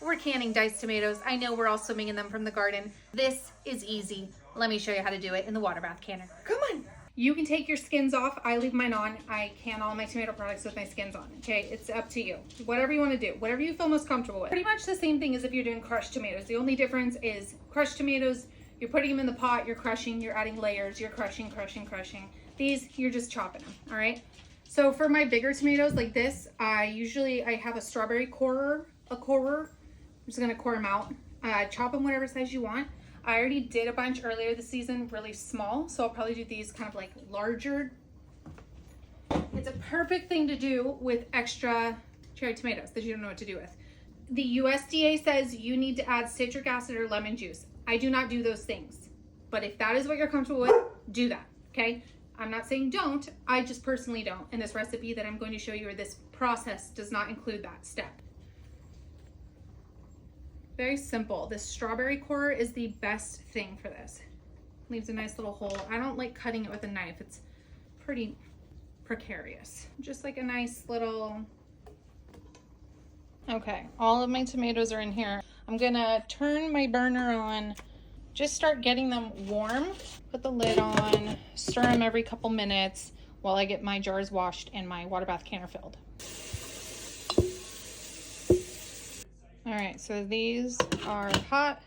we're canning diced tomatoes. I know we're all swimming in them from the garden. This is easy. Let me show you how to do it in the water bath canner. Come on. You can take your skins off. I leave mine on. I can all my tomato products with my skins on, okay? It's up to you. Whatever you want to do, whatever you feel most comfortable with. Pretty much the same thing as if you're doing crushed tomatoes. The only difference is crushed tomatoes, you're putting them in the pot, you're crushing, you're adding layers, you're crushing. These, you're just chopping them, all right? So for my bigger tomatoes like this, I have a strawberry corer. I'm just gonna core them out. Chop them whatever size you want. I already did a bunch earlier this season, really small, so I'll probably do these kind of like larger. It's a perfect thing to do with extra cherry tomatoes that you don't know what to do with. The USDA says you need to add citric acid or lemon juice. I do not do those things, but if that is what you're comfortable with, do that, okay? I'm not saying don't, I just personally don't. And this recipe that I'm going to show you, or this process, does not include that step. Very simple. This strawberry core is the best thing for this. Leaves a nice little hole. I don't like cutting it with a knife. It's pretty precarious. Just like a nice little... Okay, all of my tomatoes are in here. I'm gonna turn my burner on, just start getting them warm. Put the lid on, stir them every couple minutes while I get my jars washed and my water bath canner filled. All right, so these are hot.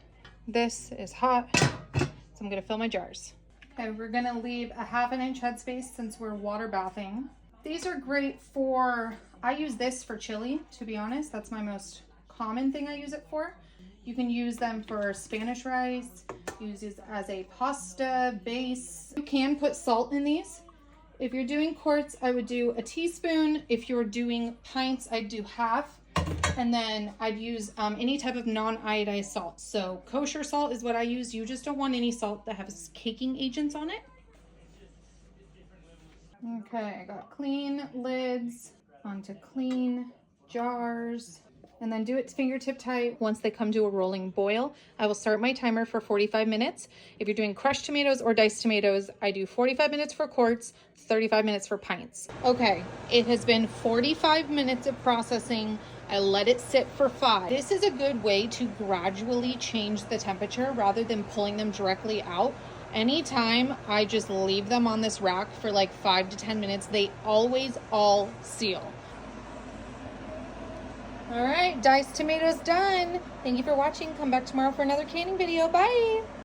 This is hot. So I'm gonna fill my jars. Okay, we're gonna leave a 1/2 inch headspace since we're water bathing. These are great for, I use this for chili, to be honest. That's my most common thing I use it for. You can use them for Spanish rice, use this as a pasta base. You can put salt in these. If you're doing quarts, I would do a teaspoon. If you're doing pints, I'd do 1/2. And then I'd use any type of non-iodized salt. So kosher salt is what I use. You just don't want any salt that has caking agents on it. Okay, I got clean lids onto clean jars. And then do it fingertip tight. Once they come to a rolling boil, I will start my timer for 45 minutes. If you're doing crushed tomatoes or diced tomatoes, I do 45 minutes for quarts, 35 minutes for pints. Okay, it has been 45 minutes of processing. I let it sit for 5. This is a good way to gradually change the temperature rather than pulling them directly out. Anytime I just leave them on this rack for like 5 to 10 minutes, they always all seal. All right, diced tomatoes done. Thank you for watching. Come back tomorrow for another canning video. Bye.